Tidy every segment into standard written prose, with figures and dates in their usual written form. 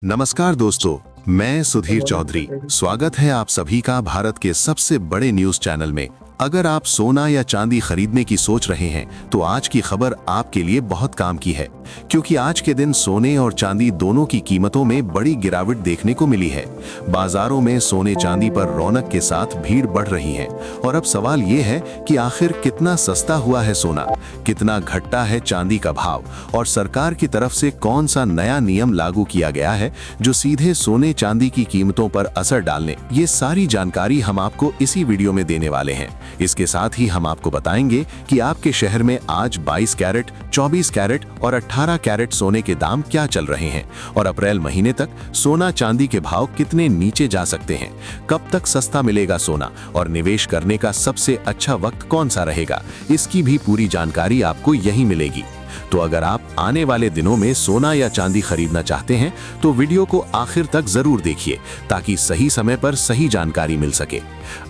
नमस्कार दोस्तों, मैं सुधीर चौधरी। स्वागत है आप सभी का भारत के सबसे बड़े न्यूज चैनल में। अगर आप सोना या चांदी खरीदने की सोच रहे हैं तो आज की खबर आपके लिए बहुत काम की है, क्योंकि आज के दिन सोने और चांदी दोनों की कीमतों में बड़ी गिरावट देखने को मिली है। बाजारों में सोने चांदी पर रौनक के साथ भीड़ बढ़ रही है और अब सवाल ये है कि आखिर कितना सस्ता हुआ है सोना, कितना घटा है चांदी का भाव और सरकार की तरफ से कौन सा नया नियम लागू किया गया है जो सीधे सोने चांदी की कीमतों पर असर डालने। ये सारी जानकारी हम आपको इसी वीडियो में देने वाले हैं। इसके साथ ही हम आपको बताएंगे कि आपके शहर में आज 22 कैरेट, 24 कैरेट और 18 कैरेट सोने के दाम क्या चल रहे हैं और अप्रैल महीने तक सोना चांदी के भाव कितने नीचे जा सकते हैं, कब तक सस्ता मिलेगा सोना और निवेश करने का सबसे अच्छा वक्त कौन सा रहेगा, इसकी भी पूरी जानकारी आपको यहीं मिलेगी। तो अगर आप आने वाले दिनों में सोना या चांदी खरीदना चाहते हैं तो वीडियो को आखिर तक जरूर देखिए ताकि सही समय पर सही जानकारी मिल सके।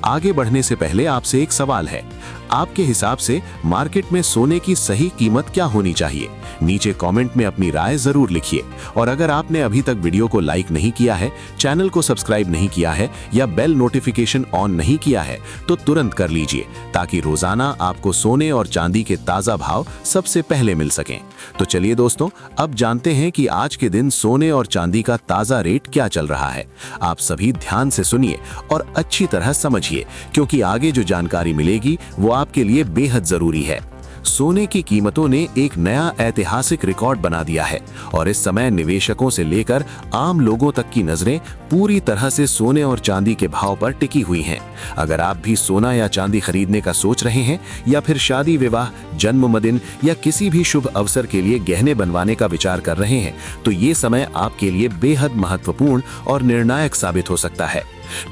आगे बढ़ने से पहले आपसे एक सवाल है, आपके हिसाब से मार्केट में सोने की सही कीमत क्या होनी चाहिए? नीचे कमेंट में अपनी राय जरूर लिखिए और अगर आपने अभी तक वीडियो को लाइक नहीं किया है, चैनल को सब्सक्राइब नहीं किया है या बेल नोटिफिकेशन ऑन नहीं किया है तो तुरंत कर लीजिए ताकि रोजाना आपको सोने और चांदी के ताजा भाव सबसे पहले मिल सकें। तो चलिए दोस्तों, अब जानते हैं कि आज के दिन सोने और चांदी का ताजा रेट क्या चल रहा है। आप सभी ध्यान से सुनिए और अच्छी तरह समझिए, क्योंकि आगे जो जानकारी मिलेगी वो आपके लिए बेहद जरूरी है। सोने की कीमतों ने एक नया ऐतिहासिक रिकॉर्ड बना दिया है और इस समय निवेशकों से लेकर आम लोगों तक की नजरें पूरी तरह से सोने और चांदी के भाव पर टिकी हुई हैं। अगर आप भी सोना या चांदी खरीदने का सोच रहे हैं या फिर शादी विवाह, जन्मदिन या किसी भी शुभ अवसर के लिए गहने बनवाने का विचार कर रहे हैं तो ये समय आपके लिए बेहद महत्वपूर्ण और निर्णायक साबित हो सकता है।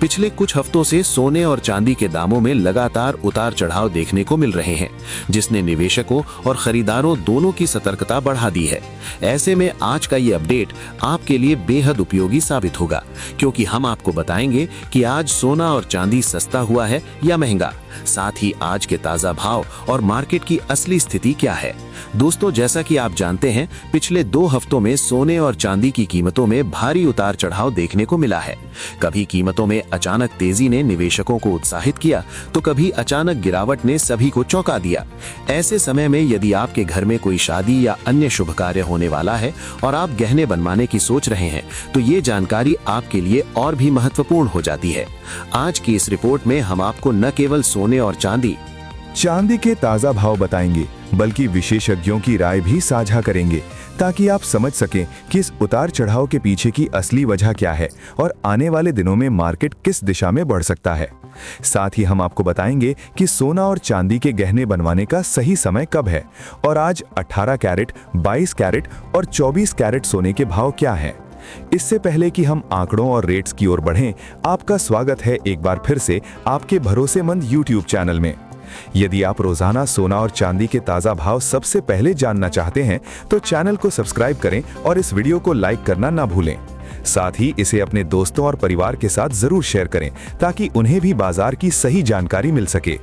पिछले कुछ हफ्तों से सोने और चांदी के दामों में लगातार उतार चढ़ाव देखने को मिल रहे हैं, जिसने निवेशकों और खरीदारों दोनों की सतर्कता बढ़ा दी है। ऐसे में आज का ये अपडेट आपके लिए बेहद उपयोगी साबित होगा, क्योंकि हम आपको बताएंगे कि आज सोना और चांदी सस्ता हुआ है या महंगा, साथ ही आज के ताजा भाव और मार्केट की असली स्थिति क्या है। दोस्तों, जैसा कि आप जानते हैं, पिछले 2 हफ्तों में सोने और चांदी की कीमतों में भारी उतार चढ़ाव देखने को मिला है। कभी कीमतों में अचानक तेजी ने निवेशकों को उत्साहित किया तो कभी अचानक गिरावट ने सभी को चौंका दिया। ऐसे समय में यदि आपके घर में कोई शादी या अन्य शुभ कार्य होने वाला है और आप गहने बनवाने की सोच रहे हैं तो ये जानकारी आपके लिए और भी महत्वपूर्ण हो जाती है। आज की इस रिपोर्ट में हम आपको न केवल सोने और चांदी के ताजा भाव बताएंगे, बल्कि विशेषज्ञों की राय भी साझा करेंगे ताकि आप समझ सकें कि इस उतार चढ़ाव के पीछे की असली वजह क्या है और आने वाले दिनों में मार्केट किस दिशा में बढ़ सकता है। साथ ही हम आपको बताएंगे कि सोना और चांदी के गहने बनवाने का सही समय कब है और आज 18 कैरेट, 22 कैरेट और 24 कैरेट सोने के भाव क्या हैं। इससे पहले कि हम आंकड़ों और रेट्स की ओर बढ़ें, आपका स्वागत है एक बार फिर से आपके भरोसेमंद YouTube चैनल में। यदि आप रोजाना सोना और चांदी के ताजा भाव सबसे पहले जानना चाहते हैं तो चैनल को सब्सक्राइब करें और इस वीडियो को लाइक करना ना भूलें। साथ ही इसे अपने दोस्तों और परिवार के साथ जरूर शेयर करें ताकि उन्हें भी बाजार की सही जानकारी मिल सके।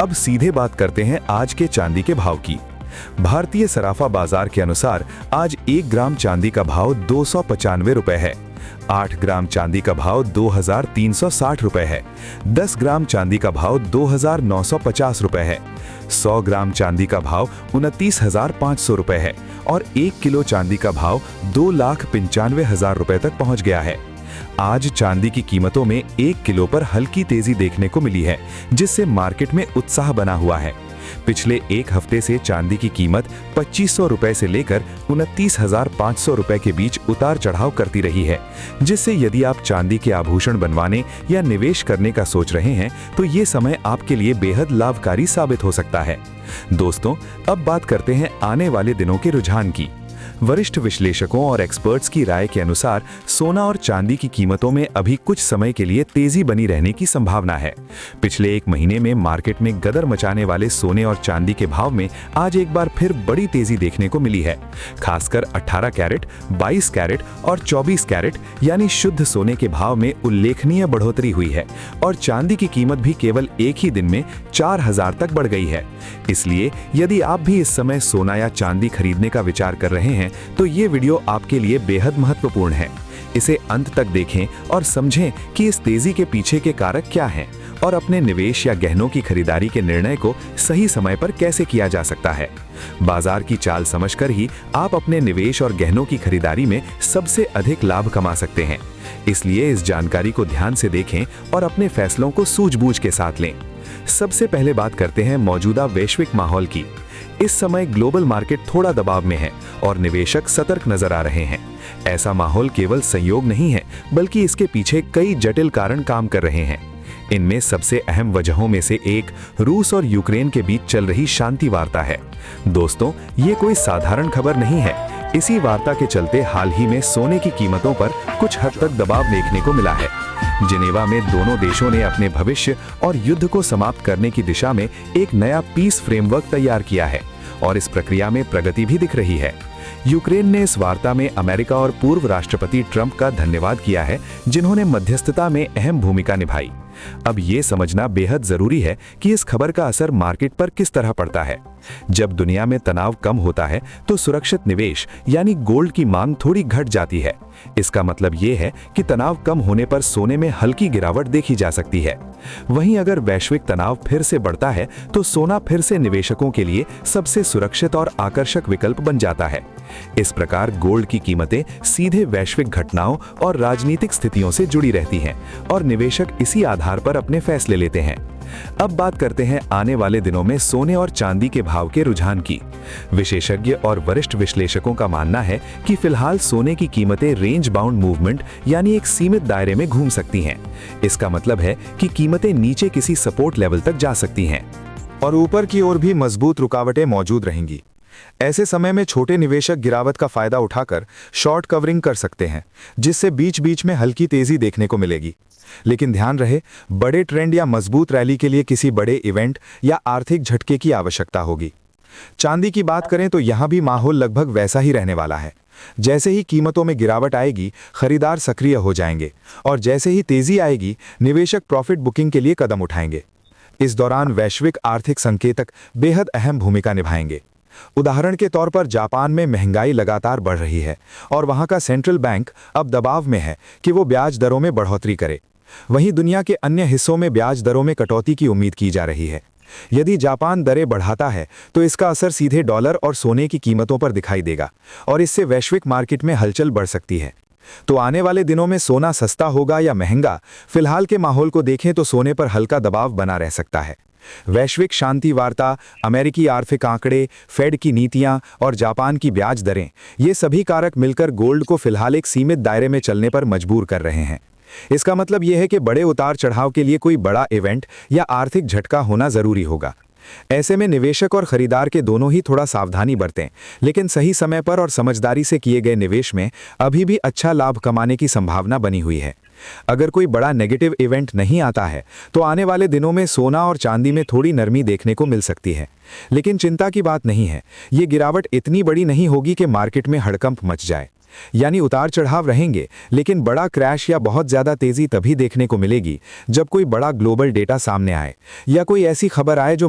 अब सीधे बात करते हैं आज के चांदी के भाव की। भारतीय सराफा बाजार के अनुसार आज 1 ग्राम चांदी का भाव 295 रुपए है। 8 ग्राम चांदी का भाव 2360 रुपए है। 10 ग्राम चांदी का भाव 2950 रुपए है। 100 ग्राम चांदी का भाव 29,500 रुपए है और 1 किलो चांदी का भाव 2,95,000 रुपए तक पहुंच गया है। आज चांदी की कीमतों में 1 किलो पर हल्की तेजी देखने को मिली है, जिससे मार्केट में उत्साह बना हुआ है। पिछले 1 हफ्ते से चांदी की कीमत 2500 रुपए से लेकर 29,500 रुपए के बीच उतार चढ़ाव करती रही है, जिससे यदि आप चांदी के आभूषण बनवाने या निवेश करने का सोच रहे हैं तो ये समय आपके लिए बेहद लाभकारी साबित हो सकता है। दोस्तों, अब बात करते हैं आने वाले दिनों के रुझान की। वरिष्ठ विश्लेषकों और एक्सपर्ट्स की राय के अनुसार सोना और चांदी की कीमतों में अभी कुछ समय के लिए तेजी बनी रहने की संभावना है। पिछले 1 महीने में मार्केट में गदर मचाने वाले सोने और चांदी के भाव में आज एक बार फिर बड़ी तेजी देखने को मिली है। खासकर 18 कैरेट, 22 कैरेट और 24 कैरेट यानी शुद्ध सोने के भाव में उल्लेखनीय बढ़ोतरी हुई है और चांदी की कीमत भी केवल एक ही दिन में 4000 तक बढ़ गई है। इसलिए यदि आप भी इस समय सोना या चांदी खरीदने का विचार कर रहे हैं तो ये वीडियो आपके लिए बेहद महत्वपूर्ण है। इसे अंत तक देखें और समझें कि इस तेजी के पीछे के कारक क्या हैं और अपने निवेश या गहनों की खरीदारी के निर्णय को सही समय पर कैसे किया जा सकता है। बाजार की चाल समझकर ही आप अपने निवेश और गहनों की खरीदारी में सबसे अधिक लाभ कमा सकते हैं। इसलिए इस जानकारी को ध्यान से देखें और अपने फैसलों को सूझबूझ के साथ लें। सबसे पहले बात करते हैं मौजूदा वैश्विक माहौल की। इस समय ग्लोबल मार्केट थोड़ा दबाव में है और निवेशक सतर्क नजर आ रहे हैं। ऐसा माहौल केवल संयोग नहीं है, बल्कि इसके पीछे कई जटिल कारण काम कर रहे हैं। इनमें सबसे अहम वजहों में से एक रूस और यूक्रेन के बीच चल रही शांति वार्ता है। दोस्तों, ये कोई साधारण खबर नहीं है। इसी वार्ता के चलते हाल ही में सोने की कीमतों पर कुछ हद तक दबाव देखने को मिला है। जिनेवा में दोनों देशों ने अपने भविष्य और युद्ध को समाप्त करने की दिशा में एक नया पीस फ्रेमवर्क तैयार किया है और इस प्रक्रिया में प्रगति भी दिख रही है। यूक्रेन ने इस वार्ता में अमेरिका और पूर्व राष्ट्रपति ट्रंप का धन्यवाद किया है, जिन्होंने मध्यस्थता में अहम भूमिका निभाई। अब ये समझना बेहद जरूरी है कि इस खबर का असर मार्केट पर किस तरह पड़ता है। जब दुनिया में तनाव कम होता है तो सुरक्षित निवेश यानी गोल्ड की मांग थोड़ी घट जाती है। इसका मतलब ये है कि तनाव कम होने पर सोने में हल्की गिरावट देखी जा सकती है। वहीं अगर वैश्विक तनाव फिर से बढ़ता है तो सोना फिर से निवेशकों के लिए सबसे सुरक्षित और आकर्षक विकल्प बन जाता है। इस प्रकार गोल्ड की कीमतें सीधे वैश्विक घटनाओं और राजनीतिक स्थितियों से जुड़ी रहती हैं और निवेशक इसी आधार पर अपने फैसले लेते हैं। अब बात करते हैं आने वाले दिनों में सोने और चांदी के भाव के रुझान की। विशेषज्ञ और वरिष्ठ विश्लेषकों का मानना है कि फिलहाल सोने की कीमतें रेंज बाउंड मूवमेंट यानी एक सीमित दायरे में घूम सकती हैं। इसका मतलब है कि कीमतें नीचे किसी सपोर्ट लेवल तक जा सकती हैं और ऊपर की ओर भी मजबूत रुकावटें मौजूद रहेंगी। ऐसे समय में छोटे निवेशक गिरावट का फायदा उठाकर शॉर्ट कवरिंग कर सकते हैं, जिससे बीच बीच में हल्की तेजी देखने को मिलेगी। लेकिन ध्यान रहे, बड़े ट्रेंड या मजबूत रैली के लिए किसी बड़े इवेंट या आर्थिक झटके की आवश्यकता होगी। चांदी की बात करें तो यहां भी माहौल लगभग वैसा ही रहने वाला है। जैसे ही कीमतों में गिरावट आएगी, खरीदार सक्रिय हो जाएंगे और जैसे ही तेजी आएगी, निवेशक प्रॉफिट बुकिंग के लिए कदम उठाएंगे। इस दौरान वैश्विक आर्थिक संकेतक बेहद अहम भूमिका निभाएंगे। उदाहरण के तौर पर जापान में महंगाई लगातार बढ़ रही है और वहां का सेंट्रल बैंक अब दबाव में है कि वो ब्याज दरों में बढ़ोतरी करे। वहीं दुनिया के अन्य हिस्सों में ब्याज दरों में कटौती की उम्मीद की जा रही है। यदि जापान दरें बढ़ाता है तो इसका असर सीधे डॉलर और सोने की कीमतों पर दिखाई देगा और इससे वैश्विक मार्केट में हलचल बढ़ सकती है। तो आने वाले दिनों में सोना सस्ता होगा या महंगा, फिलहाल के माहौल को देखें तो सोने पर हल्का दबाव बना रह सकता है। वैश्विक शांति वार्ता, अमेरिकी आर्थिक आंकड़े, फेड की नीतियां और जापान की ब्याज दरें, ये सभी कारक मिलकर गोल्ड को फिलहाल एक सीमित दायरे में चलने पर मजबूर कर रहे हैं। इसका मतलब यह है कि बड़े उतार चढ़ाव के लिए कोई बड़ा इवेंट या आर्थिक झटका होना जरूरी होगा। ऐसे में निवेशक और खरीदार के दोनों ही थोड़ा सावधानी बरतें, लेकिन सही समय पर और समझदारी से किए गए निवेश में अभी भी अच्छा लाभ कमाने की संभावना बनी हुई है। अगर कोई बड़ा नेगेटिव इवेंट नहीं आता है तो आने वाले दिनों में सोना और चांदी में थोड़ी नरमी देखने को मिल सकती है। लेकिन चिंता की बात नहीं है, ये गिरावट इतनी बड़ी नहीं होगी कि मार्केट में हड़कंप मच जाए। यानी उतार चढ़ाव रहेंगे, लेकिन बड़ा क्रैश या बहुत ज्यादा तेजी तभी देखने को मिलेगी जब कोई बड़ा ग्लोबल डेटा सामने आए या कोई ऐसी खबर आए जो